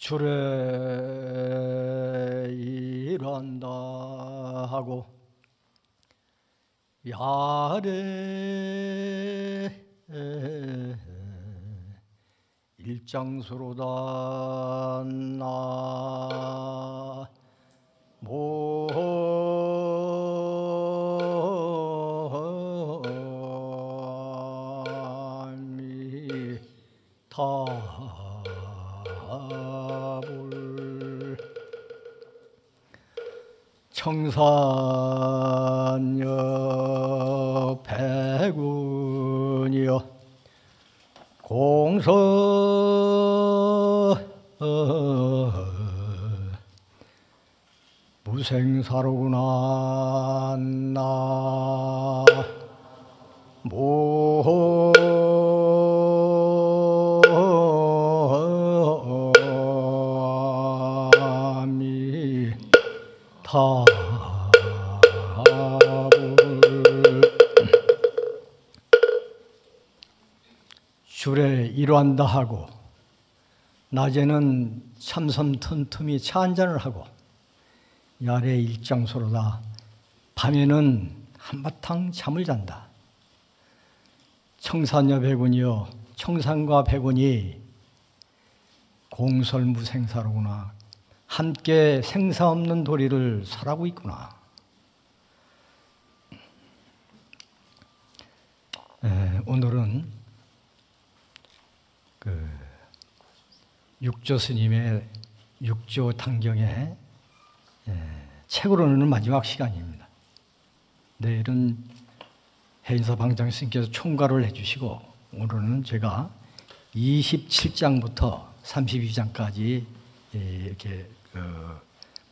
주례 일한다 하고 야래 일장수로다 나미타불 청산여 백운이여 공서 무생사로구나 주례 일환다 하고 낮에는 참선 틈틈이 차 한잔을 하고 야래 일장소로다 밤에는 한바탕 잠을 잔다. 청산여 백운이여 청산과 백운이 공설무생사로구나 함께 생사 없는 도리를 설하고 있구나. 오늘은 육조 스님의 육조 당경의 책으로는 마지막 시간입니다. 내일은 해인사 방장 스님께서 총괄을 해주시고 오늘은 제가 27장부터 32장까지 이렇게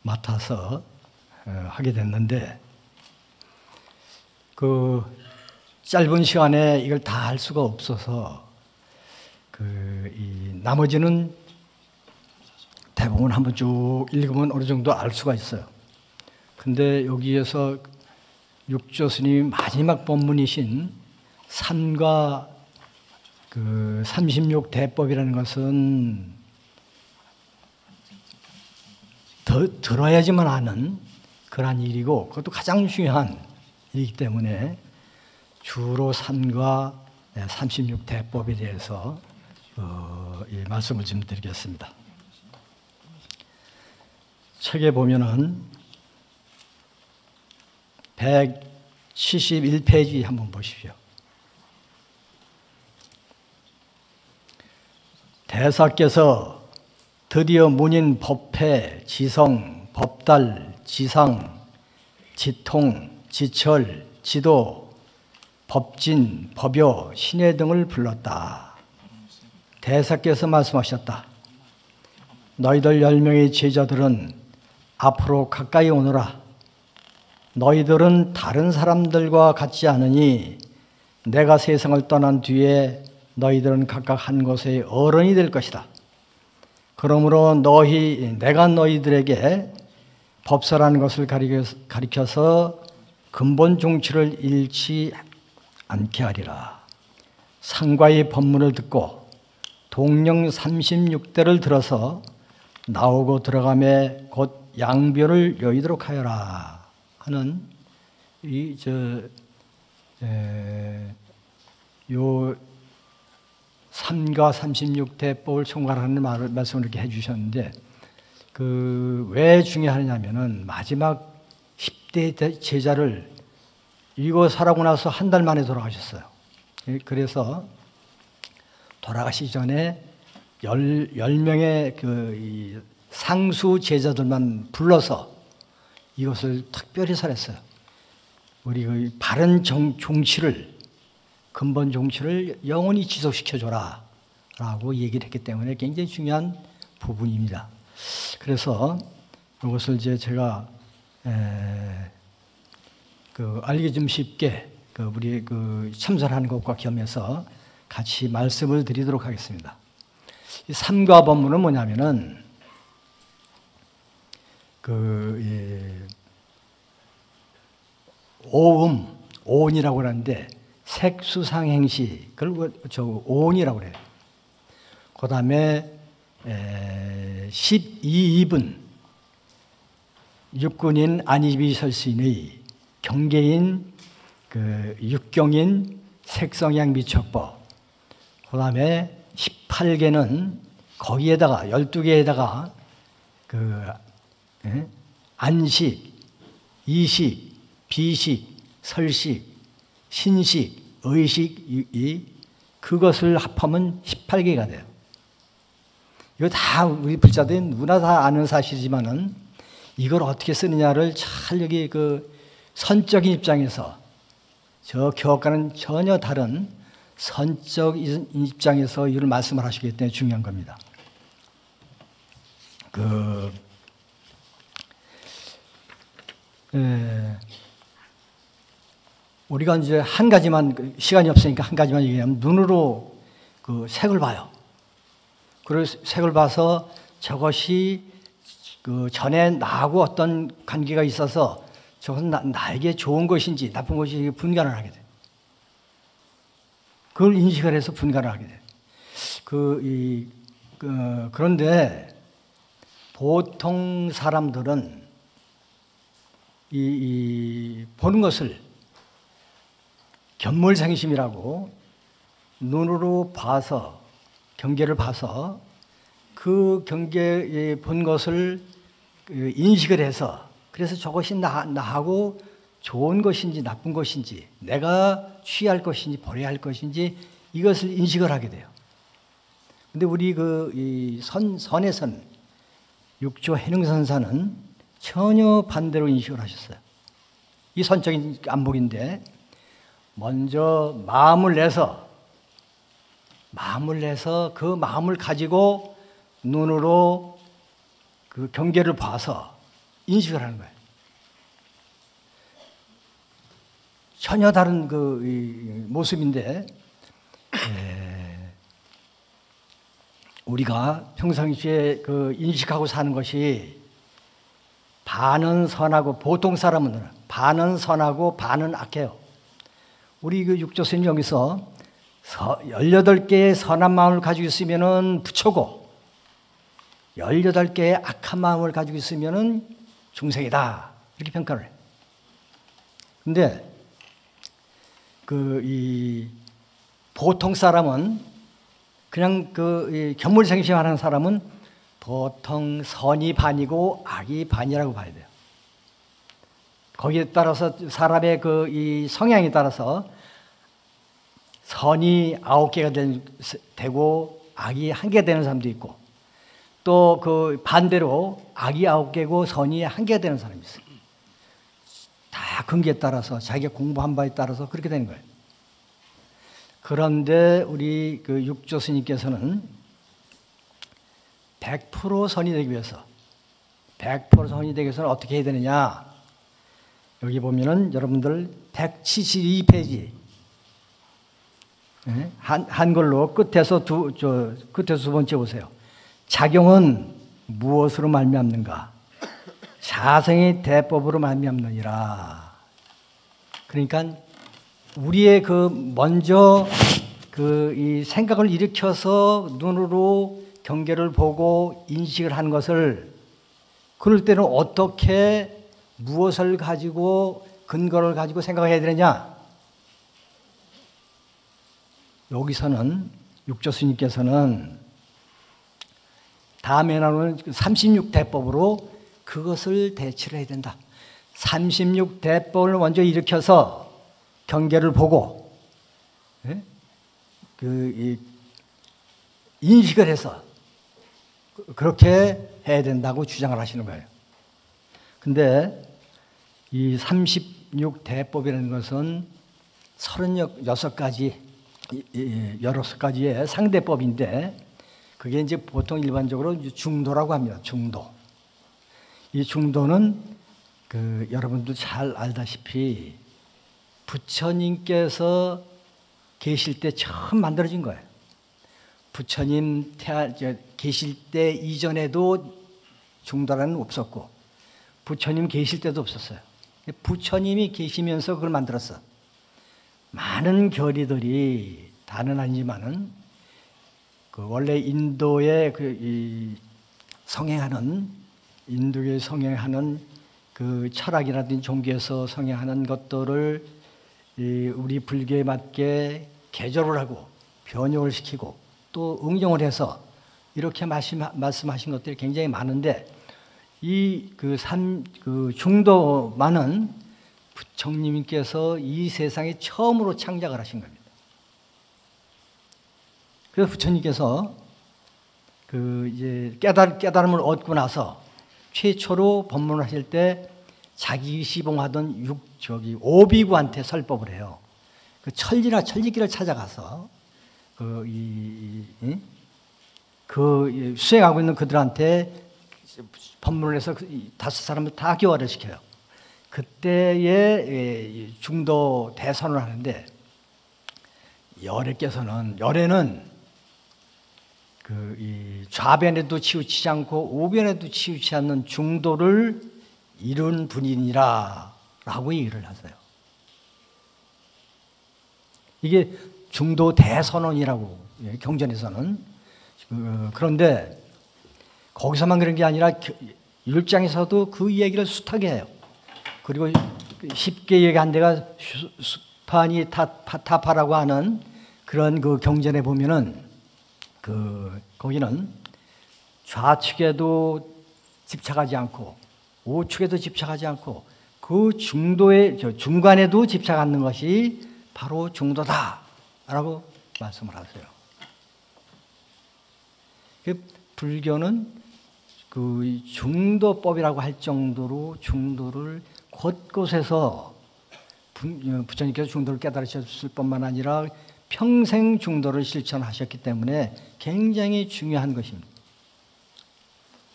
맡아서 하게 됐는데 그 짧은 시간에 이걸 다 할 수가 없어서 이 나머지는 대부분 한번 쭉 읽으면 어느 정도 알 수가 있어요. 근데 여기에서 육조 스님 마지막 법문이신 삼과 36대법이라는 것은 들어야지만 하는 그러한 일이고 그것도 가장 중요한 일이기 때문에 주로 삼과 36대법에 대해서 말씀을 좀 드리겠습니다. 책에 보면은 171페이지 한번 보십시오. 대사께서 드디어 문인 법회, 지성, 법달, 지상, 지통, 지철, 지도, 법진, 법요, 신해 등을 불렀다. 대사께서 말씀하셨다. 너희들 10명의 제자들은 앞으로 가까이 오너라. 너희들은 다른 사람들과 같지 않으니 내가 세상을 떠난 뒤에 너희들은 각각 한 곳의 어른이 될 것이다. 그러므로 내가 너희들에게 법사라는 것을 가리켜서 근본 종치를 잃지 않게 하리라. 상과의 법문을 듣고 동령 36대를 들어서 나오고 들어가매 곧 양변을 여의도록 하여라 하는 요 3가 36대법을 총괄하는 말씀을 이렇게 해주셨는데 왜 중요하냐면은 마지막 10대 제자를 이거 살아고 나서 한 달 만에 돌아가셨어요. 그래서 돌아가시기 전에 10명의 상수 제자들만 불러서 이것을 특별히 설했어요. 우리 바른 종치를 근본 종치를 영원히 지속시켜줘라 라고 얘기를 했기 때문에 굉장히 중요한 부분입니다. 그래서 이것을 이제 제가 알기 좀 쉽게 우리 참선하는 것과 겸해서 같이 말씀을 드리도록 하겠습니다. 이 삼가 법문은 뭐냐면은 오온이라고 하는데 색수상행시 그리고 오온이라고 그래요. 그 다음에 12입은 육군인 안희비 설시인의 경계인 그 육경인 색성향 미척법, 그 다음에 18개는 거기에다가 12개에다가 그 안식, 이식, 비식, 설식, 신식, 의식이 그것을 합하면 18개가 돼요. 이거 다 우리 불자들이 누구나 다 아는 사실이지만은 이걸 어떻게 쓰느냐를 잘 여기 그 선적인 입장에서 저 교학과는 전혀 다른 선적 입장에서 이를 말씀을 하시기 때문에 중요한 겁니다. 우리가 이제 한 가지만, 시간이 없으니까 한 가지만 얘기하면, 눈으로 그 색을 봐요. 그래서 색을 봐서 저것이 그 전에 나하고 어떤 관계가 있어서 저것은 나에게 좋은 것인지 나쁜 것인지 분간을 하게 돼요. 그걸 인식을 해서 분간을 하게 돼요. 그런데 보통 사람들은 보는 것을 견물생심이라고 눈으로 봐서 경계를 봐서 그 경계에 본 것을 인식을 해서 그래서 저것이 나하고 좋은 것인지 나쁜 것인지 내가 취할 것인지 버려야 할 것인지 이것을 인식을 하게 돼요. 근데 우리 선에선 육조 해능선사는 전혀 반대로 인식을 하셨어요. 이 선적인 안목인데 먼저 마음을 내서 그 마음을 가지고 눈으로 그 경계를 봐서 인식을 하는 거예요. 전혀 다른 그 모습인데 우리가 평상시에 그 인식하고 사는 것이 반은 선하고 보통 사람은 반은 선하고 반은 악해요. 우리 그 육조스님 여기서 18개의 선한 마음을 가지고 있으면은 부처고 18개의 악한 마음을 가지고 있으면은 중생이다. 이렇게 평가를 해요. 근데 보통 사람은 그냥 견물생심하는 사람은 보통 선이 반이고 악이 반이라고 봐야 돼요. 거기에 따라서 사람의 이 성향에 따라서 선이 9개가 되고 악이 1개 되는 사람도 있고 또 그 반대로 악이 9개고 선이 1개가 되는 사람이 있어요. 다 근기에 따라서 자기가 공부한 바에 따라서 그렇게 되는 거예요. 그런데 우리 그 육조 스님께서는 100% 선이 되기 위해서 100% 선이 되기 위해서는 어떻게 해야 되느냐? 여기 보면은 여러분들 172페이지 한글로 끝에서 두 번째 보세요. 작용은 무엇으로 말미암는가? 자성의 대법으로 말미암느니라. 그러니까 우리의 먼저 이 생각을 일으켜서 눈으로 경계를 보고 인식을 하는 것을 그럴 때는 어떻게 무엇을 가지고 근거를 가지고 생각을 해야 되느냐? 여기서는 육조 스님께서는 다음에 나오는 36대법으로 그것을 대치를 해야 된다. 36대법을 먼저 일으켜서 경계를 보고 인식을 해서 그렇게 해야 된다고 주장을 하시는 거예요. 근데 이 36대법이라는 것은 36가지, 16가지의 상대법인데 그게 이제 보통 일반적으로 중도라고 합니다. 중도. 이 중도는 여러분도 잘 알다시피 부처님께서 계실 때 처음 만들어진 거예요. 부처님 계실 때 이전에도 중도라는 없었고 부처님 계실 때도 없었어요. 부처님이 계시면서 그걸 만들었어. 많은 결의들이 다는 아니지만은 그 원래 인도의 이 성행하는 인도에 성행하는 그 철학이라든지 종교에서 성행하는 것들을 우리 불교에 맞게 개조를 하고 변형을 시키고 또 응용을 해서 이렇게 말씀하신 것들이 굉장히 많은데 그 중도만은 부처님께서 이 세상에 처음으로 창작을 하신 겁니다. 그래서 부처님께서 이제 깨달음을 얻고 나서 최초로 법문을 하실 때 자기 시봉하던 오비구한테 설법을 해요. 그 천지길을 찾아가서 수행하고 있는 그들한테 법문을 해서 다섯 사람을 다 교화를 시켜요. 그때에 중도 대선을 하는데 열애는 이 좌변에도 치우치지 않고 우변에도 치우치지 않는 중도를 이룬 분이니라라고 얘기를 하세요. 이게 중도 대선언이라고 경전에서는. 그런데 거기서만 그런 게 아니라 율장에서도 그 이야기를 숱하게 해요. 그리고 쉽게 얘기한 데가 수파니 타파라고 하는 그런 그 경전에 보면은 거기는 좌측에도 집착하지 않고 우측에도 집착하지 않고 그 중간에도 집착 않는 것이 바로 중도다라고 말씀을 하세요. 불교는 그 중도법이라고 할 정도로 중도를 곳곳에서 부처님께서 중도를 깨달으셨을 뿐만 아니라 평생 중도를 실천하셨기 때문에 굉장히 중요한 것입니다.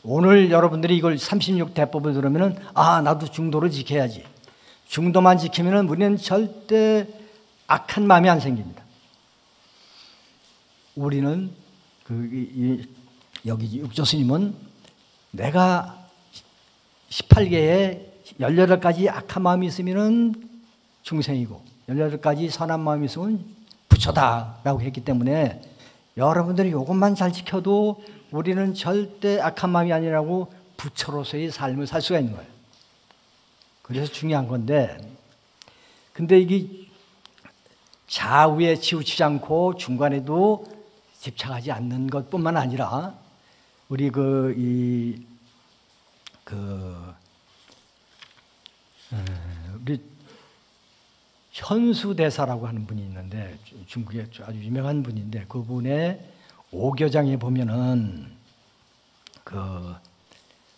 오늘 여러분들이 이걸 36대법을 들으면 나도 중도를 지켜야지. 중도만 지키면 우리는 절대 악한 마음이 안 생깁니다. 우리는 여기 육조 스님은 내가 18개에 18가지 악한 마음이 있으면 중생이고 18가지 선한 마음이 있으면 부처다라고 했기 때문에 여러분들이 이것만 잘 지켜도 우리는 절대 악한 마음이 아니라고 부처로서의 삶을 살 수가 있는 거예요. 그래서 중요한 건데, 근데 이게 좌우에 치우치지 않고 중간에도 집착하지 않는 것뿐만 아니라 우리 우리 현수대사라고 하는 분이 있는데 중국에 아주 유명한 분인데 그분의 오교장에 보면은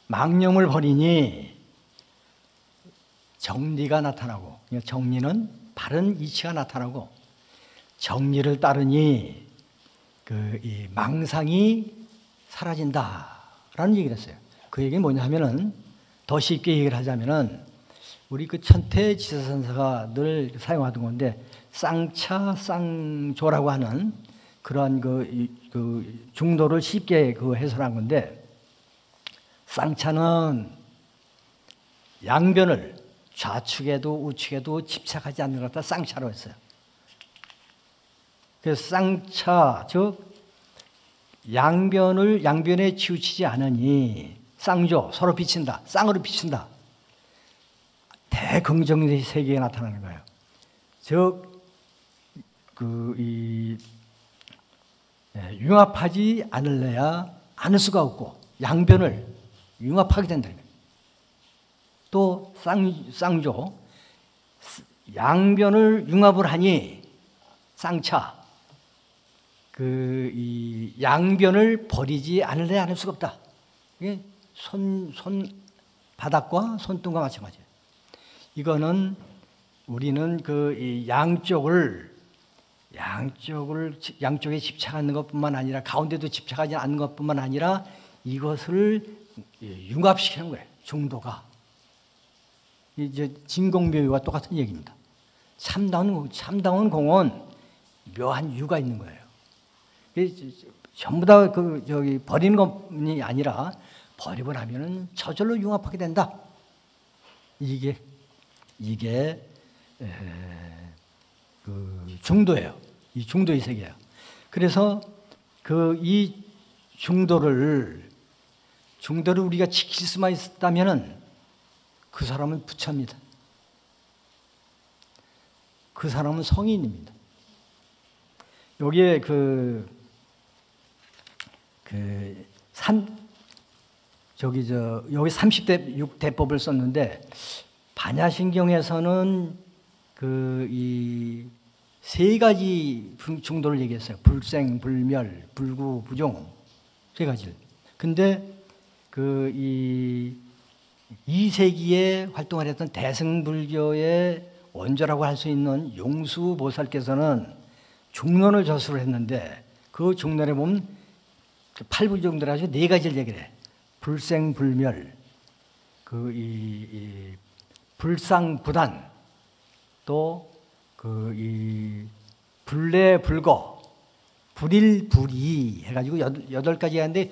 망념을 버리니 정리가 나타나고, 정리는 바른 이치가 나타나고, 정리를 따르니 이 망상이 사라진다라는 얘기를 했어요. 그 얘기는 뭐냐 하면은 더 쉽게 얘기를 하자면은 우리 천태지사선사가 늘 사용하던 건데 쌍차 쌍조라고 하는 그런 중도를 쉽게 해설한 건데, 쌍차는 양변을 좌측에도 우측에도 집착하지 않는 것 같다 쌍차로 했어요. 그래서 쌍차, 즉 양변에 치우치지 않으니 쌍조, 서로 비친다, 쌍으로 비친다. 대긍정의 세계에 나타나는 거예요. 즉 융합하지 않을 수가 없고 양변을 융합하게 된다. 또 쌍조, 양변을 융합을 하니 쌍차, 이 양변을 버리지 않을 수가 없다. 이게 바닥과 손등과 마찬가지예요. 이거는 우리는 이 양쪽에 집착하는 것뿐만 아니라 가운데도 집착하지 않는 것뿐만 아니라 이것을 융합시키는 거예요. 중도가. 이제 진공묘유와 똑같은 얘기입니다. 참다운 공은 묘한 이유가 있는 거예요. 전부 다 버리는 것이 아니라 버리고 나면은 저절로 융합하게 된다. 이게 중도예요. 이 중도의 세계예요. 그래서 이 중도를 우리가 지킬 수만 있다면은 그 사람은 부처입니다. 그 사람은 성인입니다. 여기에 여기 30대 6대법을 썼는데, 반야신경에서는 이 세 가지 중도를 얘기했어요. 불생, 불멸, 불구, 부종, 세 가지를. 근데 이 2세기에 활동을 했던 대승불교의 원조라고 할 수 있는 용수보살께서는 중론을 저술을 했는데, 그 중론에 보면 8부정도를 아주 네 가지를 얘기를 해. 불생, 불멸, 이 불상부단, 또 이 불례, 불거, 불일, 불이 해가지고 8가지 하는데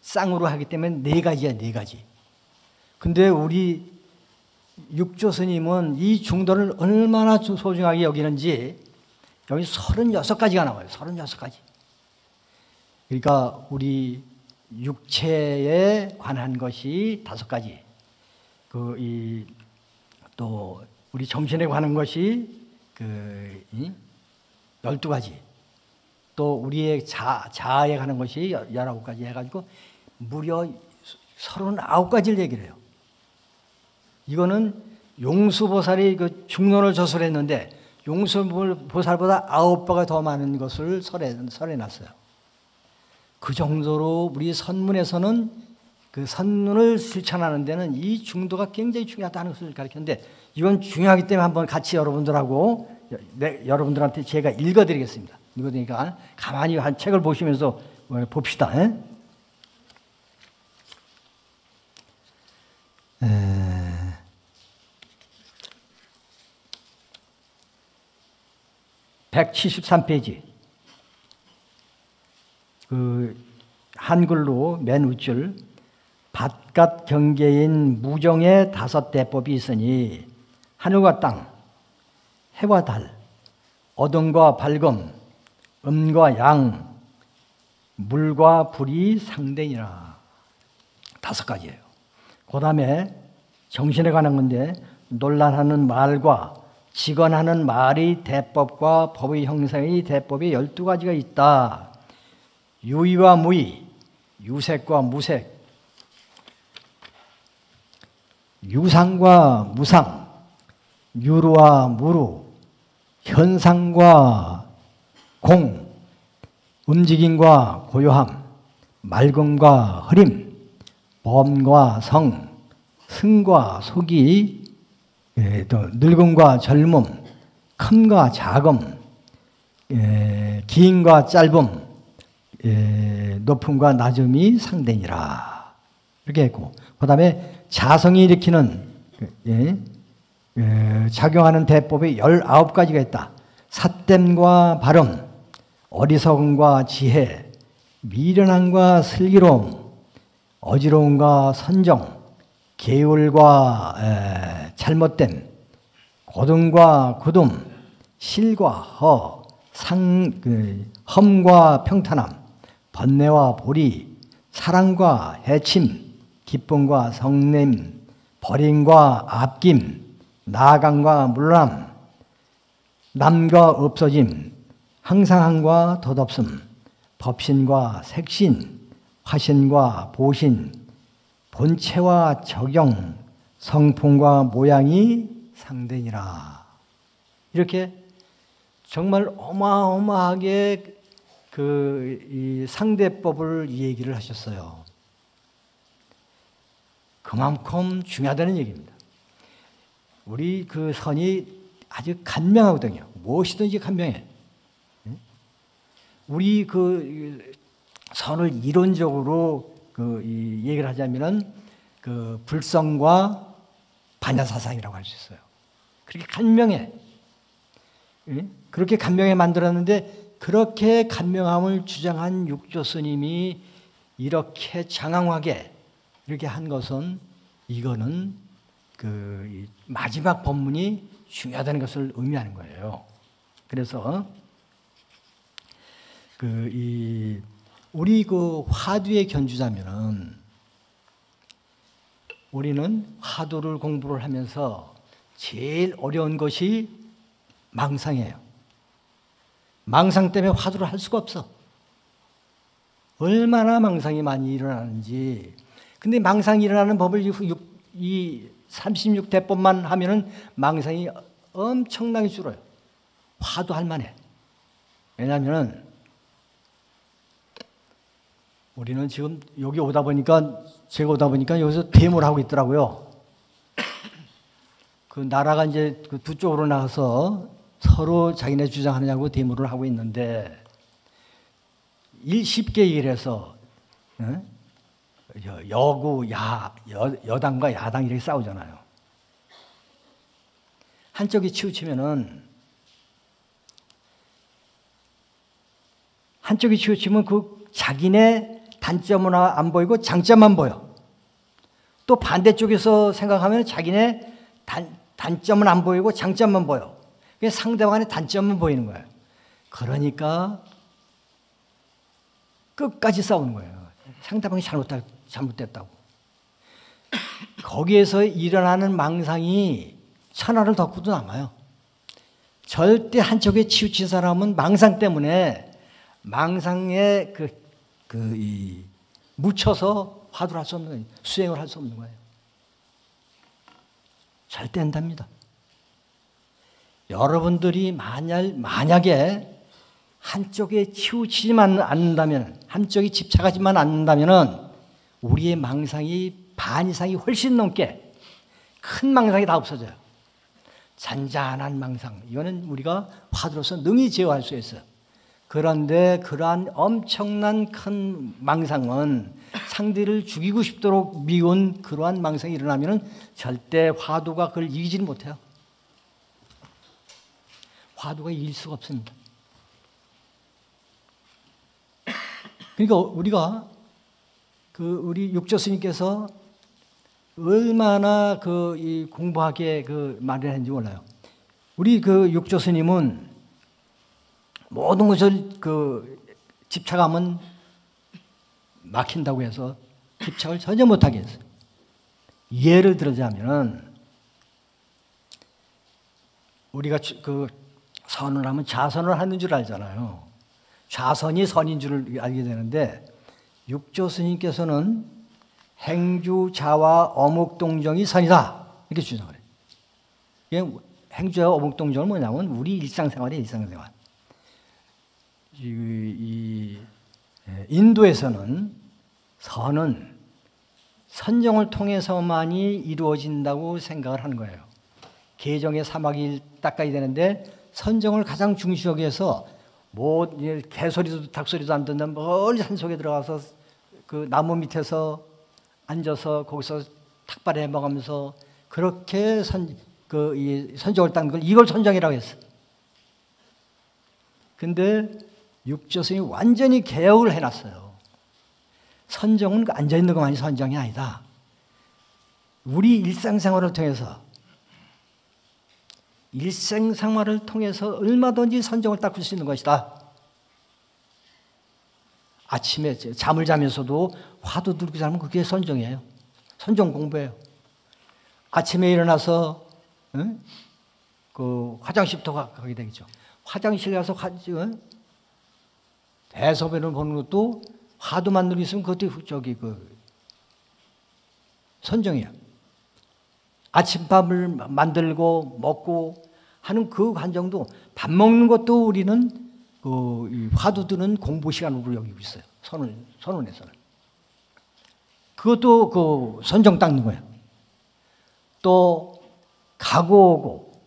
쌍으로 하기 때문에 4가지야, 4가지. 근데 우리 육조 스님은 이 중도를 얼마나 소중하게 여기는지 여기 36가지가 나와요. 36가지. 그러니까 우리 육체에 관한 것이 5가지, 또 우리 정신에 관한 것이 12가지, 또 우리의 자아에 관한 것이 19가지 해가지고 무려 39가지를 얘기를 해요. 이거는 용수보살이 중론을 저술했는데 용수보살보다 9배가 더 많은 것을 설해놨어요. 그 정도로 우리 선문에서는 선문을 실천하는 데는 이 중도가 굉장히 중요하다는 것을 가르쳤는데, 이건 중요하기 때문에 한번 같이 여러분들한테 제가 읽어드리겠습니다. 읽어드리니까 가만히 한 책을 보시면서 봅시다. 173페이지. 한글로 맨 윗줄, 바깥 경계인 무정의 5대법이 있으니 하늘과 땅, 해와 달, 어둠과 밝음, 음과 양, 물과 불이 상대니라. 5가지예요. 그 다음에 정신에 관한 건데, 논란하는 말과 직언하는 말의 대법과 법의 형성의 대법이 12가지가 있다. 유의와 무의, 유색과 무색, 유상과 무상, 유루와 무루, 현상과 공, 움직임과 고요함, 맑음과 흐림, 범과 성, 승과 속이, 또 늙음과 젊음, 큼과 작음, 긴과 짧음, 높음과 낮음이 상대니라. 이렇게 했고, 그 다음에 자성이 일으키는 작용하는 대법이 19가지가 있다. 삿됨과 발음, 어리석음과 지혜, 미련함과 슬기로움, 어지러움과 선정, 계율과 잘못됨, 고등과 굳음, 실과 허, 험과 평탄함, 번뇌와 보리, 사랑과 해침, 기쁨과 성냄, 버림과 앞김, 나아감과 물러남, 남과 없어짐, 항상함과 덧없음, 법신과 색신, 화신과 보신, 본체와 적용, 성품과 모양이 상대니라. 이렇게 정말 어마어마하게 이 상대법을 얘기를 하셨어요. 그만큼 중요하다는 얘기입니다. 우리 선이 아주 간명하거든요. 무엇이든지 간명해. 우리 선을 이론적으로 얘기를 하자면은 불성과 반야사상이라고 할 수 있어요. 그렇게 간명해. 그렇게 간명해 만들었는데, 그렇게 간명함을 주장한 육조 스님이 이렇게 장황하게 이렇게 한 것은, 이거는 마지막 법문이 중요하다는 것을 의미하는 거예요. 그래서 이 우리 그 화두에 견주자면은 우리는 화두를 공부를 하면서 제일 어려운 것이 망상이에요. 망상 때문에 화두를 할 수가 없어. 얼마나 망상이 많이 일어나는지. 근데 망상이 일어나는 법을 이 36대법만 하면은 망상이 엄청나게 줄어요. 화두할 만해. 왜냐하면은 우리는 지금 여기 오다 보니까 제가 오다 보니까 여기서 데모를 하고 있더라고요. 그 나라가 이제 그 두 쪽으로 나가서 서로 자기네 주장하느냐고 데모를 하고 있는데 쉽게 얘기를 해서 여구, 여당과 야당 이렇게 싸우잖아요. 한쪽이 치우치면 그 자기네 단점은 안 보이고 장점만 보여. 또 반대쪽에서 생각하면 자기네 단점은 안 보이고 장점만 보여. 상대방의 단점만 보이는 거예요. 그러니까 끝까지 싸우는 거예요. 상대방이 잘못됐다고. 거기에서 일어나는 망상이 천하를 덮고도 남아요. 절대 한쪽에 치우친 사람은 망상 때문에 망상에 묻혀서 화두를 할 수 없는 거예요. 수행을 할 수 없는 거예요. 절대 안 됩니다. 여러분들이 만약에 한쪽에 치우치지만 않는다면, 한쪽에 집착하지만 않는다면 우리의 망상이 반 이상이 훨씬 넘게 큰 망상이 다 없어져요. 잔잔한 망상, 이거는 우리가 화두로서 능히 제어할 수 있어요. 그런데 그러한 엄청난 큰 망상은 상대를 죽이고 싶도록 미운 그러한 망상이 일어나면 절대 화두가 그걸 이기지는 못해요. 화두가 이길 수가 없습니다. 그러니까 우리가 우리 육조 스님께서 얼마나 이 공부하게 말을 했는지 몰라요. 우리 육조 스님은 모든 것을 집착하면 막힌다고 해서 집착을 전혀 못하게 했어요. 예를 들자면 우리가 선을 하면 좌선을 하는 줄 알잖아요. 좌선이 선인 줄 알게 되는데 육조 스님께서는 행주, 자와, 어묵동정이 선이다 이렇게 주장을 해요. 행주와 어묵동정은 뭐냐면 우리 일상생활이에요. 일상생활. 인도에서는 선은 선정을 통해서만이 이루어진다고 생각을 하는 거예요. 개정의 사막이 닦아야 되는데 선정을 가장 중시하기 위해서 개소리도 닭소리도 안 듣는 멀리 산속에 들어가서 나무 밑에서 앉아서 거기서 탁발해 먹으면서 그렇게 선정을 닦는 걸 이걸 선정이라고 했어요. 근데 육조스님이 완전히 개혁을 해놨어요. 선정은 앉아있는 것만이 선정이 아니다. 우리 일상생활을 통해서 얼마든지 선정을 닦을 수 있는 것이다. 아침에 잠을 자면서도 화두 들고 자면 그게 선정이에요. 선정 공부예요. 아침에 일어나서 화장실부터 가게 되겠죠. 화장실 가서 대소변을 보는 것도 화두만 들고 있으면 그것도 선정이에요. 아침밥을 만들고 먹고 하는 그 과정도 밥 먹는 것도 우리는 화두 드는 공부 시간으로 여기고 있어요. 선원에서는. 그것도 선정 닦는 거예요. 또 가고 오고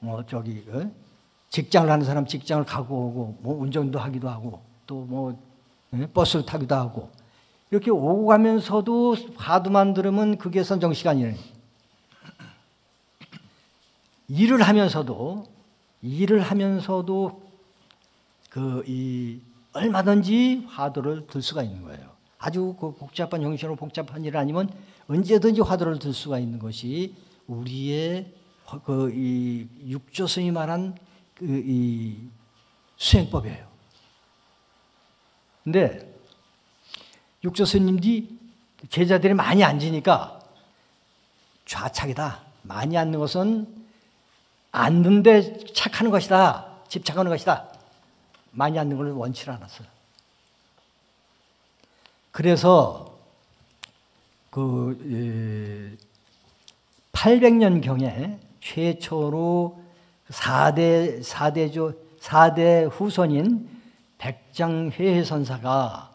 직장을 하는 사람 직장을 가고 오고 운전도 하기도 하고 또 버스를 타기도 하고 이렇게 오고 가면서도 화두만 들으면 그게 선정 시간이에요. 일을 하면서도 얼마든지 화두를 들 수가 있는 거예요. 아주 복잡한 형식으로 복잡한 일 아니면 언제든지 화두를 들 수가 있는 것이 우리의 육조 스님이 말한 수행법이에요. 근데 육조 스님들이 제자들이 많이 앉으니까 좌착이다. 많이 앉는 것은 앉는데 착하는 것이다. 집착하는 것이다. 많이 앉는 걸 원치 않았어요. 그래서 800년경에 최초로 4대 후손인 백장회해선사가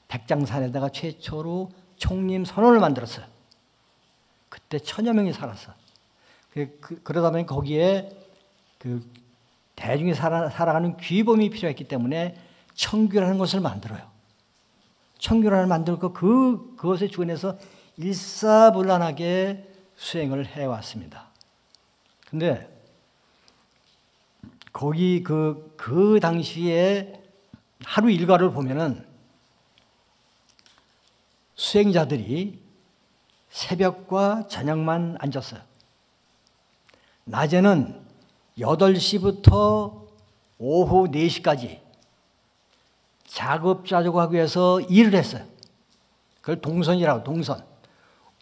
백장산에다가 최초로 총림 선원을 만들었어요. 그때 1000여 명이 살았어. 그러다 보니 거기에 대중이 살아가는 규범이 필요했기 때문에 청규라는 것을 만들어요. 청규라는 만들고 그것에 주관해서 일사불란하게 수행을 해왔습니다. 근데 거기 그 당시에 하루 일과를 보면은 수행자들이 새벽과 저녁만 앉았어요. 낮에는 8시부터 오후 4시까지 자급자족하기 위해서 일을 했어요. 그걸 동선이라고, 동선.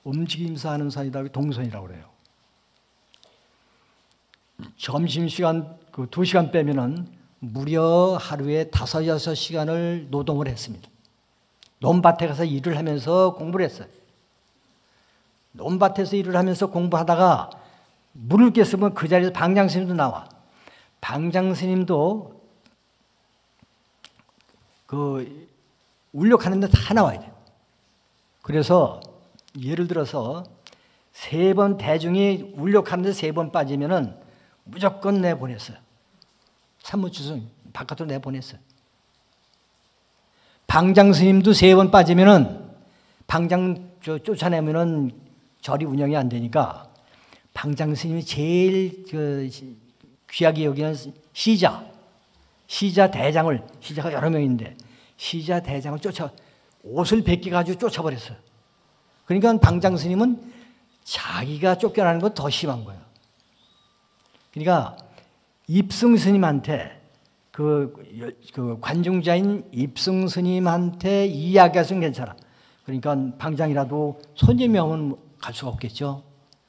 움직임서 하는 사이다, 동선이라고 그래요. 점심시간 2시간 빼면은 무려 하루에 5, 6시간을 노동을 했습니다. 논밭에 가서 일을 하면서 공부를 했어요. 논밭에서 일을 하면서 공부하다가 물을 깼으면 그 자리에서 방장스님도 나와. 방장스님도 울력하는데 다 나와야 돼요. 그래서 예를 들어서 3번 대중이 울력하는데 3번 빠지면은 무조건 내보냈어요. 산무주승 바깥으로 내보냈어요. 방장 스님도 3번 빠지면은 방장 쫓아내면은 절이 운영이 안 되니까 방장 스님이 제일 귀하게 여기는 시자 대장을, 시자가 여러 명인데 시자 대장을 옷을 벗겨가지고 쫓아버렸어요. 그러니까 방장 스님은 자기가 쫓겨나는 건 더 심한 거예요. 그러니까 입승 스님한테 관중자인 입승 스님한테 이야기해서는 괜찮아. 그러니까 방장이라도 손님이 오면 갈 수가 없겠죠.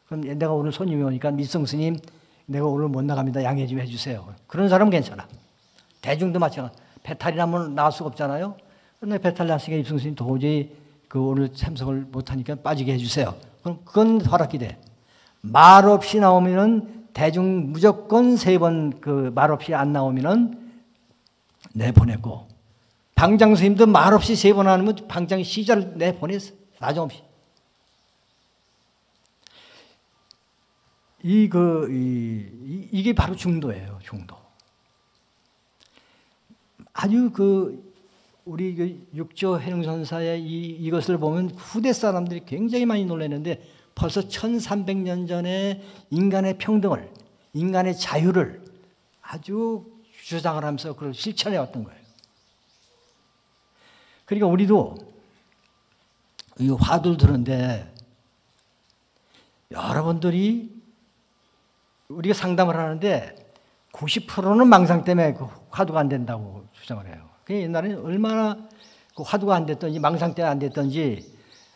그럼 내가 오늘 손님이 오니까 입승 스님 내가 오늘 못 나갑니다. 양해 좀 해주세요. 그런 사람은 괜찮아. 대중도 마찬가지. 배탈이 나면 나갈 수가 없잖아요. 그런데 배탈 났으니까 입승 스님 도저히 오늘 참석을 못하니까 빠지게 해주세요. 그럼 그건 허락이 돼. 말 없이 나오면은 대중 무조건 3번 말 없이 안 나오면은 내보내고, 방장 스님도 말 없이 3번 안 하면 방장 시자를 내보냈어. 나중없이. 이게 바로 중도예요, 중도. 아주 우리 육조 해능선사의 이것을 보면 후대 사람들이 굉장히 많이 놀랐는데 벌써 1300년 전에 인간의 평등을, 인간의 자유를 아주 주장을 하면서 그걸 실천해 왔던 거예요. 그러니까 우리도 이 화두를 들었는데 여러분들이 우리가 상담을 하는데 90%는 망상 때문에 화두가 안 된다고 주장을 해요. 옛날에는 얼마나 화두가 안 됐던지 망상 때문에 안 됐던지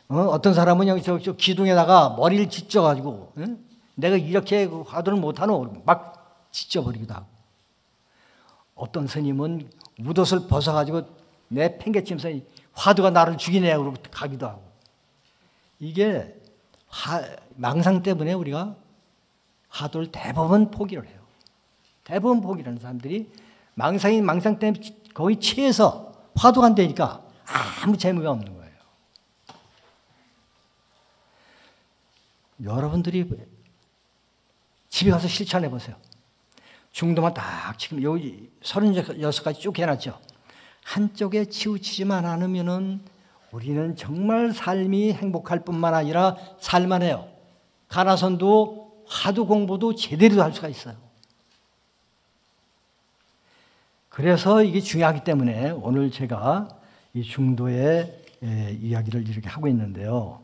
어떤 사람은 여기 저 기둥에다가 머리를 찢어가지고 내가 이렇게 화두를 못하노 막 찢어버리기도 하고, 어떤 스님은 웃옷을 벗어가지고 내 팽개치면서 화두가 나를 죽이네 그러고 가기도 하고. 이게 망상 때문에 우리가 화두를 대부분 포기를 해요. 대부분 포기를 하는 사람들이 망상 때문에 거의 취해서 화두가 안 되니까 아무 재미가 없는 거예요. 여러분들이 집에 가서 실천해 보세요. 중도만 딱 지금 여기 36가지 쭉 해놨죠. 한쪽에 치우치지만 않으면은 우리는 정말 삶이 행복할 뿐만 아니라 살만해요. 가나선도 화두 공부도 제대로 할 수가 있어요. 그래서 이게 중요하기 때문에 오늘 제가 이 중도의 이야기를 이렇게 하고 있는데요.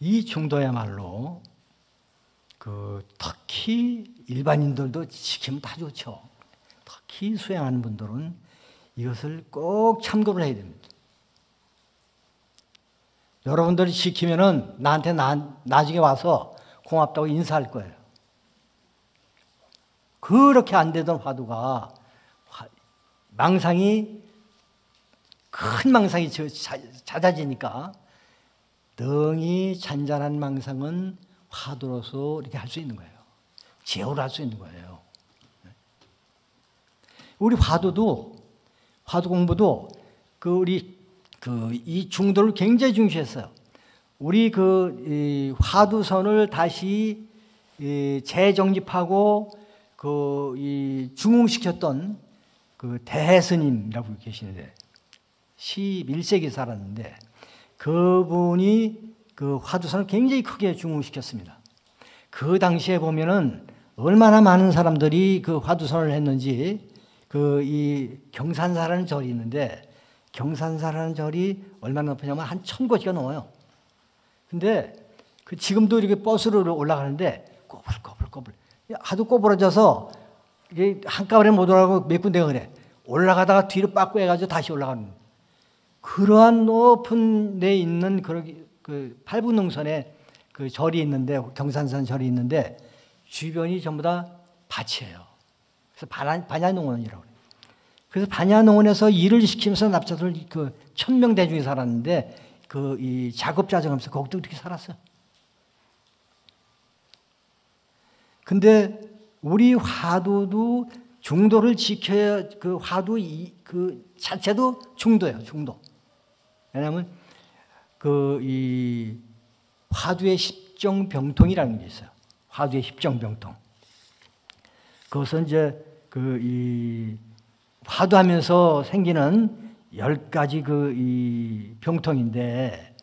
이 중도야말로 특히 일반인들도 지키면 다 좋죠. 특히 수행하는 분들은 이것을 꼭 참고를 해야 됩니다. 여러분들이 지키면은 나한테 나중에 와서 고맙다고 인사할 거예요. 그렇게 안 되던 화두가 망상이 큰 망상이 잦아지니까 능히 잔잔한 망상은 화두로서 이렇게 할 수 있는 거예요. 제어를 할 수 있는 거예요. 우리 화두 공부도 이 중도를 굉장히 중시했어요. 우리 이 화두선을 다시 재정립하고 이 중흥시켰던 대스님이라고 계시는데 11세기 살았는데 그분이 화두선을 굉장히 크게 중흥시켰습니다. 그 당시에 보면은 얼마나 많은 사람들이 화두선을 했는지 이 경산사라는 절이 있는데 경산사라는 절이 얼마나 높으냐면 한 1000곳이가 넘어요. 근데 지금도 이렇게 버스로 올라가는데 꼬불꼬불 하도 꼬부러져서 이게 한꺼번에 못 올라가고 몇 군데가 그래. 올라가다가 뒤로 빠꾸 해가지고 다시 올라가는 그러한 높은 데 있는 팔분능선에 절이 있는데 경산산 절이 있는데 주변이 전부 다 밭이에요. 그래서 반야농원이라고 그래요. 그래서 반야농원에서 일을 시키면서 납자들 1000명 대중이 살았는데 이 작업자정하면서 거기도 그렇게 살았어요. 근데 우리 화두도 중도를 지켜야 화두 자체도 중도예요, 중도. 왜냐하면 이 화두의 십정병통이라는 게 있어요. 화두의 십정병통. 그것은 이제 이 화두하면서 생기는 10가지 이 병통인데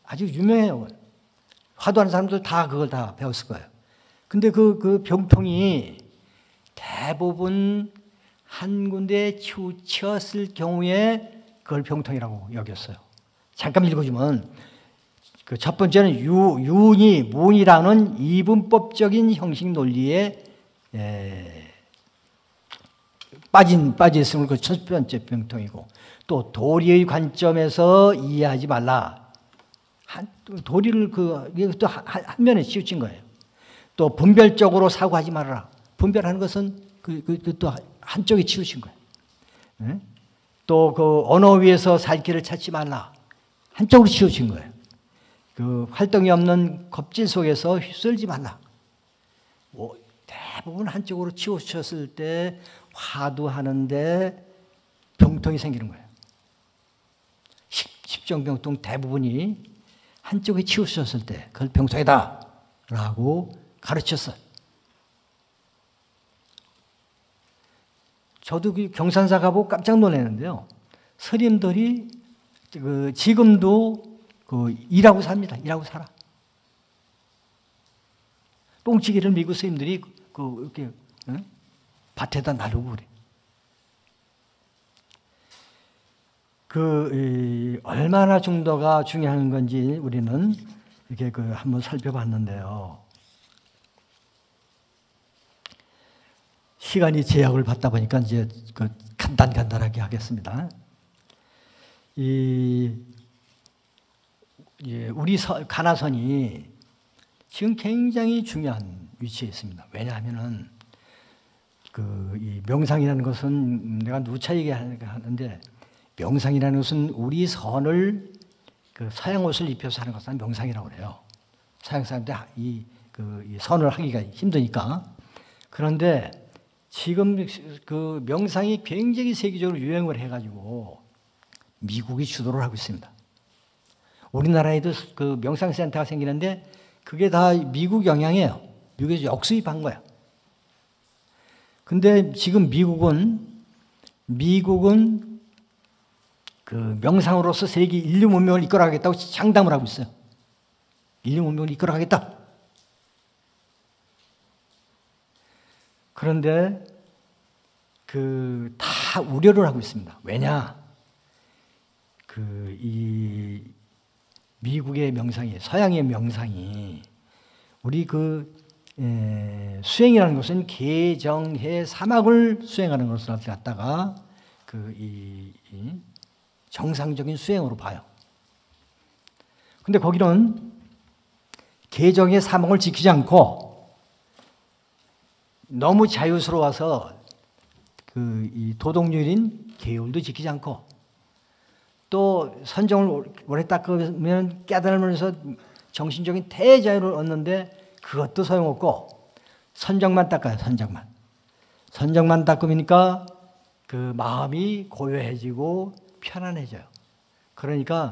아주 유명해요. 화두하는 사람들 다 그걸 다 배웠을 거예요. 근데 그 병통이 대부분 한 군데에 치우쳤을 경우에 그걸 병통이라고 여겼어요. 잠깐 읽어주면 첫 번째는 윤이 문이라는 이분법적인 형식 논리에 빠져 있음을 첫 번째 병통이고 또 도리의 관점에서 이해하지 말라. 도리를 또 한 면에 치우친 거예요. 또 분별적으로 사고하지 말아라. 분별하는 것은 또 한쪽에 치우친 거예요. 또 언어 위에서 살 길을 찾지 말라. 한쪽으로 치우친 거예요. 활동이 없는 겁질 속에서 휩쓸지 말라. 대부분 한쪽으로 치우쳤을 때 화두하는데 병통이 생기는 거예요. 십정병통 대부분이 한쪽에 치우쳤을 때 그걸 병통이다 라고 가르쳤어요. 저도 경산사 가보고 깜짝 놀랐는데요. 스님들이 지금도 일하고 삽니다. 일하고 살아. 똥치기를 미국 스님들이 이렇게 밭에다 나르고 그래. 얼마나 중도가 중요한 건지 우리는 이렇게 한번 살펴봤는데요. 시간이 제약을 받다 보니까 이제 간단하게 하겠습니다. 우리 가나선이 지금 굉장히 중요한 위치에 있습니다. 왜냐하면은 이 명상이라는 것은 내가 누차 얘기하는데 명상이라는 것은 우리 선을 서양 옷을 입혀서 하는 것은 명상이라고 그래요. 서양 사람들 이 선을 하기가 힘드니까. 그런데 지금 명상이 굉장히 세계적으로 유행을 해가지고 미국이 주도를 하고 있습니다. 우리나라에도 명상센터가 생기는데 그게 다 미국 영향이에요. 미국에서 역수입한 거야. 근데 지금 미국은 명상으로서 세계 인류 문명을 이끌어가겠다고 장담을 하고 있어요. 인류 문명을 이끌어가겠다. 그런데 다 우려를 하고 있습니다. 왜냐? 이 미국의 명상이, 서양의 명상이 우리 수행이라는 것은 개정해 사막을 수행하는 것을 갖다가 이 정상적인 수행으로 봐요. 근데 거기는 개정의 사목을 지키지 않고 너무 자유스러워서 이 도덕률인 계율도 지키지 않고 또 선정을 오래 닦으면 깨달으면서 정신적인 대자유를 얻는데 그것도 소용없고 선정만 닦아요. 선정만 닦으니까 그 마음이 고요해지고 편안해져요. 그러니까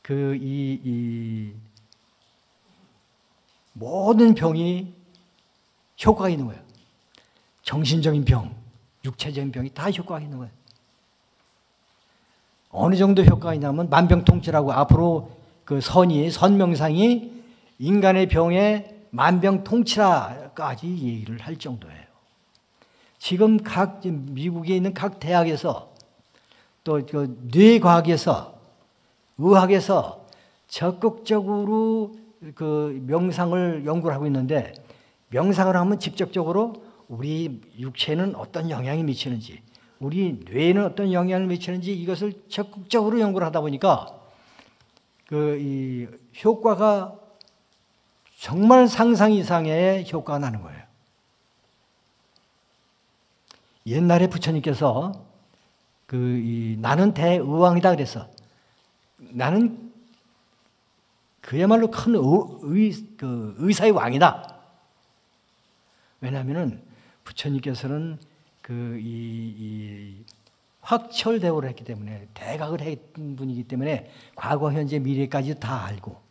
이 모든 병이 효과가 있는 거예요. 정신적인 병, 육체적인 병이 다 효과가 있는 거예요. 어느 정도 효과가 있냐면 만병통치라고 앞으로 그 선명상이 인간의 병에 만병통치라까지 얘기를 할 정도예요. 지금 미국에 있는 각 대학에서 또 뇌과학에서 의학에서 적극적으로 그 명상을 연구를 하고 있는데 명상을 하면 직접적으로 우리 육체는 어떤 영향이 미치는지 우리 뇌에는 어떤 영향을 미치는지 이것을 적극적으로 연구를 하다 보니까 이 효과가 정말 상상 이상의 효과가 나는 거예요. 옛날에 부처님께서 나는 대의왕이다 그래서 나는 그야말로 큰 의사의 왕이다. 왜냐하면은 부처님께서는 이 확철대오를 했기 때문에 대각을 했던 분이기 때문에 과거, 현재, 미래까지 다 알고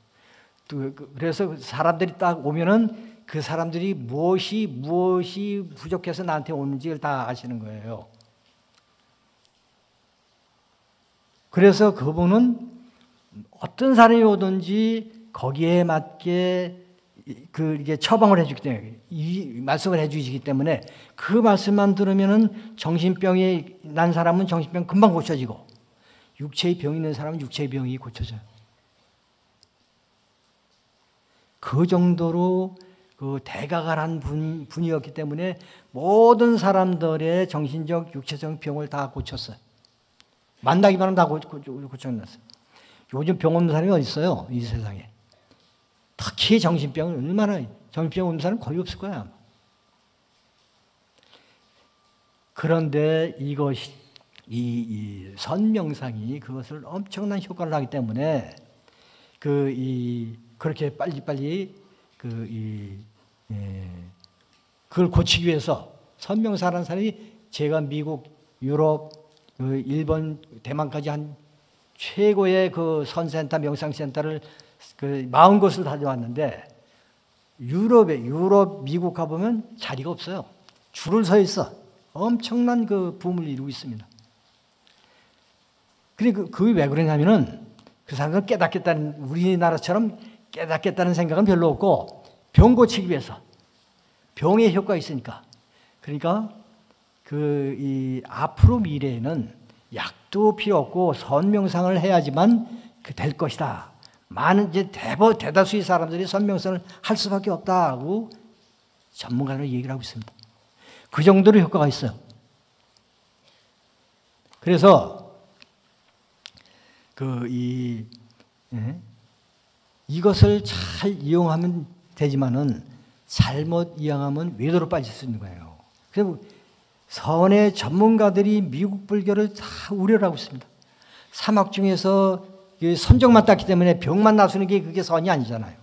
또 그래서 사람들이 딱 오면은 그 사람들이 무엇이 부족해서 나한테 오는지를 다 아시는 거예요. 그래서 그분은 어떤 사람이 오든지 거기에 맞게 이게 처방을 해주기 때문에 이 말씀을 해주시기 때문에 그 말씀만 들으면은 정신병이 난 사람은 정신병 금방 고쳐지고 육체의 병이 있는 사람은 육체의 병이 고쳐져요. 그 정도로 대가갈한 분이었기 때문에 모든 사람들의 정신적, 육체적 병을 다 고쳤어요. 만나기만 하면 다 고쳐놨어요. 요즘 병 없는 사람이 어디 있어요? 이 세상에. 특히 정신병은 정신병 없는 사람은 거의 없을 거야. 그런데 이것이 이 선명상이 그것을 엄청난 효과를 하기 때문에 그렇게 빨리빨리 그걸 고치기 위해서 선명사라는 사람이 제가 미국, 유럽, 일본, 대만까지 한 최고의 선센터, 명상센터를 40곳을 다녀왔는데 유럽, 미국 가보면 자리가 없어요. 줄을 서 있어. 엄청난 붐을 이루고 있습니다. 그게 왜 그러냐면은 그 사람들은 깨닫겠다는, 우리나라처럼 깨닫겠다는 생각은 별로 없고 병 고치기 위해서 병의 효과가 있으니까. 그러니까 이 앞으로 미래에는 약도 필요 없고 선명상을 해야지만 될 것이다. 많은 이제 대다수의 사람들이 선명상을 할 수밖에 없다고 전문가들은 얘기를 하고 있습니다. 그 정도로 효과가 있어요. 그래서 이것을 잘 이용하면 되지만은 잘못 이용하면 외도로 빠질 수 있는 거예요. 그래서 선의 전문가들이 미국 불교를 다 우려를 하고 있습니다. 사막 중에서 선정만 땄기 때문에 병만 나서는 게 그게 선이 아니잖아요.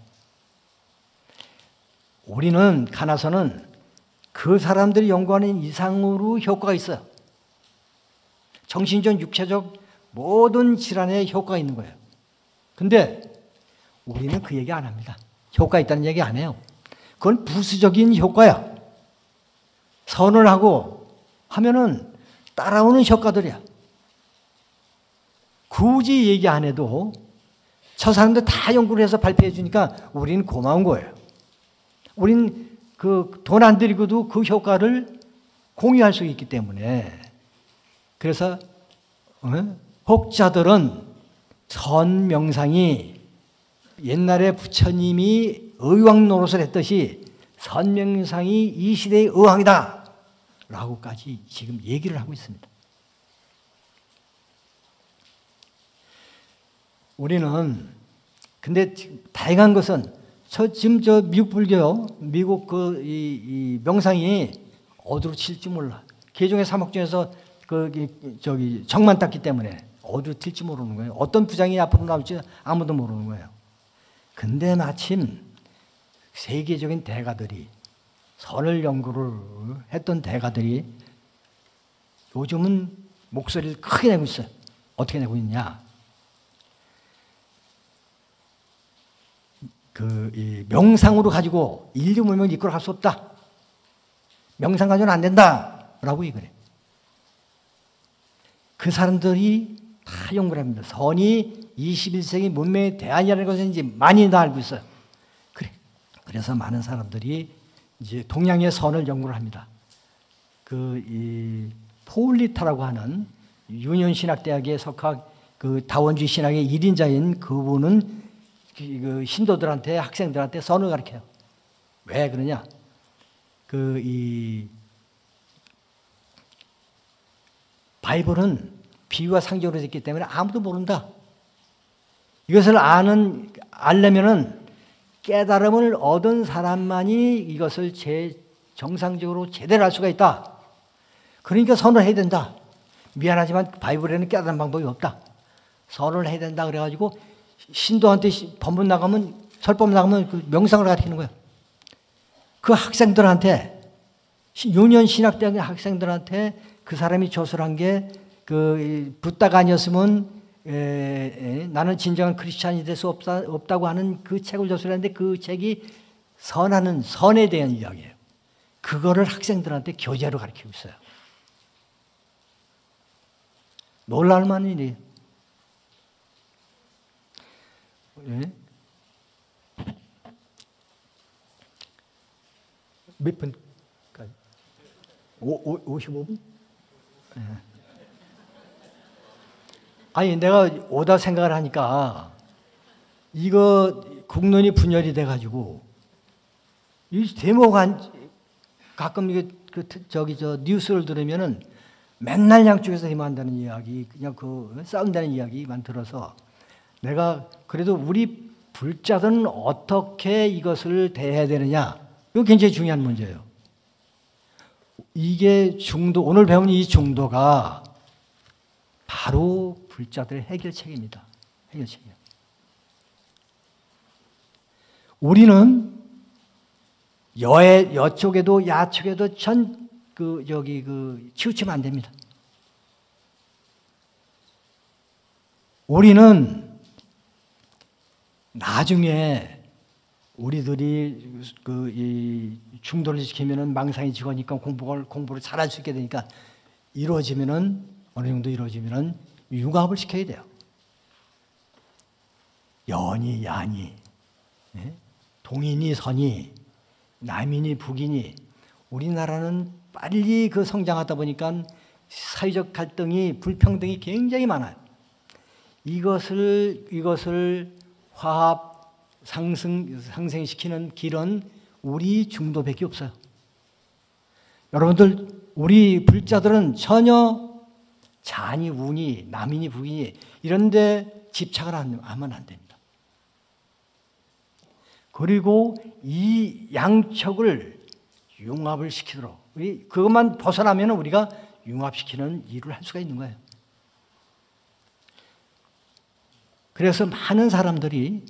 우리는 가나서는 그 사람들이 연구하는 이상으로 효과가 있어요. 정신적, 육체적 모든 질환에 효과가 있는 거예요. 근데 우리는 그 얘기 안 합니다. 효과 있다는 얘기 안 해요. 그건 부수적인 효과야. 선을 하고 하면은 따라오는 효과들이야. 굳이 얘기 안 해도 저 사람들 다 연구를 해서 발표해 주니까 우리는 고마운 거예요. 우린 돈 안 들이고도 그 효과를 공유할 수 있기 때문에. 그래서 혹자들은 선명상이 옛날에 부처님이 의왕 노릇을 했듯이 선명상이 이 시대의 의왕이다 라고까지 지금 얘기를 하고 있습니다. 우리는 근데 다양한 것은 지금 미국 불교요, 미국 이 명상이 어디로 튈지 몰라. 개종의 사목 중에서 정만 땄기 때문에 어디로 튈지 모르는 거예요. 어떤 부장이 앞으로 나올지 아무도 모르는 거예요. 근데 마침 세계적인 대가들이 선을 연구를 했던 대가들이 요즘은 목소리를 크게 내고 있어요. 어떻게 내고 있냐? 이 명상으로 가지고 인류 문명을 이끌어 갈 수 없다. 명상 가지고는 안 된다라고 얘기를 해요. 그 사람들이 다 연구를 합니다. 선이 21세기 문명의 대안이라는 것을 이제 많이 다 알고 있어요. 그래서 많은 사람들이 이제 동양의 선을 연구를 합니다. 이 폴리타라고 하는 유니온 신학대학의 석학 다원주의 신학의 1인자인 그분은 신도들한테 학생들한테 선을 가르쳐요. 왜 그러냐? 이 바이블은 비유와 상징으로 됐기 때문에 아무도 모른다. 이것을 알려면은 깨달음을 얻은 사람만이 이것을 정상적으로 제대로 할 수가 있다. 그러니까 선을 해야 된다. 미안하지만 바이블에는 깨달은 방법이 없다. 선을 해야 된다 그래가지고 신도한테 법문 나가면 설법 나가면 그 명상을 가르치는 거예요. 그 학생들한테 유니온 신학대학 학생들한테 그 사람이 조술한 게 붓다가 아니었으면 나는 진정한 크리스찬이 될 수 없다고 하는 그 책을 조술했는데 그 책이 선에 대한 이야기예요. 그거를 학생들한테 교재로 가르치고 있어요. 놀랄 만한 일이에요. 네? 몇 분까지? 55분? 네. 아니 내가 오다 생각을 하니까 이거 국론이 분열이 돼가지고 이 대목 가끔 이게 뉴스를 들으면은 맨날 양쪽에서 힘한다는 이야기, 그냥 싸운다는 이야기만 들어서 내가 그래도 우리 불자들은 어떻게 이것을 대해야 되느냐, 이거 굉장히 중요한 문제예요. 이게 오늘 배운 이 중도가 바로 불자들의 해결책입니다. 해결책이에요. 우리는 여쪽에도 야쪽에도 치우치면 안 됩니다. 우리는 나중에 우리들이 이 중도를 지키면은 망상이 지거니까 공부를 잘할 수 있게 되니까 이루어지면은 어느 정도 이루어지면은 융합을 시켜야 돼요. 연이 야니, 동인이 선이, 남인이 북인이. 우리나라는 빨리 성장하다 보니까 사회적 갈등이 불평등이 굉장히 많아요. 이것을 화합 상생시키는 길은 우리 중도밖에 없어요. 여러분들 우리 불자들은 전혀 잔이 운이 남인이 북인이 이런데 집착을 하면 안 됩니다. 그리고 이 양척을 융합을 시키도록 그것만 벗어나면 우리가 융합시키는 일을 할 수가 있는 거예요. 그래서 많은 사람들이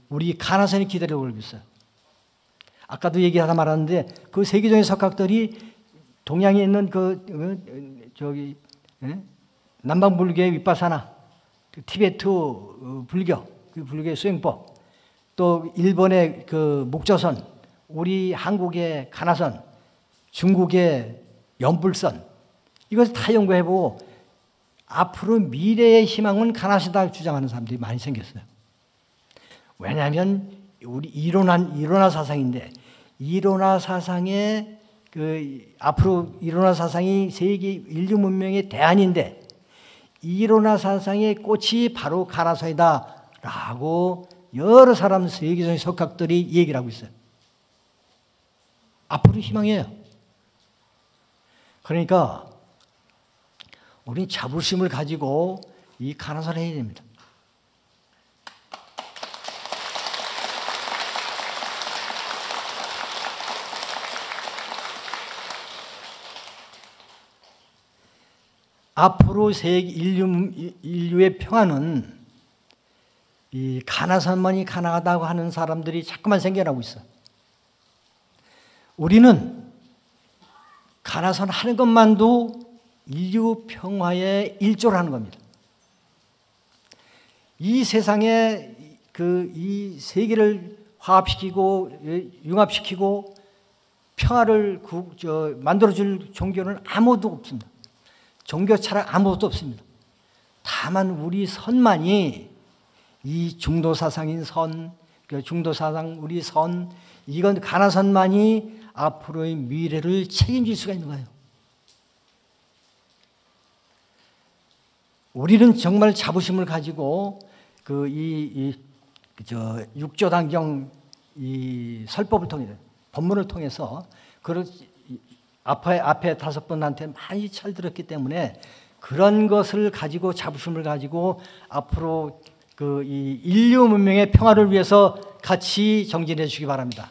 우리 가나선이 기다리고 있어요. 아까도 얘기하다 말았는데 그 세계적인 석학들이 동양에 있는 남방 불교의 윗바사나, 티베트 불교, 그 불교의 수행법, 또 일본의 목조선, 우리 한국의 가나선, 중국의 연불선, 이것을 다 연구해보고 앞으로 미래의 희망은 가나시다 주장하는 사람들이 많이 생겼어요. 왜냐하면 우리 이론화 사상인데, 이론화 사상의 앞으로 이론화 사상이 세계 인류 문명의 대안인데, 이론화 사상의 꽃이 바로 가나선이다라고 여러 사람 세계적인 석학들이 얘기를 하고 있어요. 앞으로 희망이에요. 그러니까 우리는 자부심을 가지고 이 가나선을 해야 됩니다. 앞으로 인류의 평화는 이 가나선만이 가능하다고 하는 사람들이 자꾸만 생겨나고 있어. 우리는 가나선 하는 것만도 인류 평화의 일조를 하는 겁니다. 이 세상에 이 세계를 화합시키고 융합시키고 평화를 만들어줄 종교는 아무도 없습니다. 종교 차량 아무것도 없습니다. 다만 우리 선만이 이 중도 사상인 선, 중도 사상 우리 선, 이건 가나선만이 앞으로의 미래를 책임질 수가 있는 거예요. 우리는 정말 자부심을 가지고 육조단경 이 설법을 통해 법문을 통해서 앞에 5분한테 많이 철들었기 때문에 그런 것을 가지고 자부심을 가지고 앞으로 이 인류 문명의 평화를 위해서 같이 정진해 주시기 바랍니다.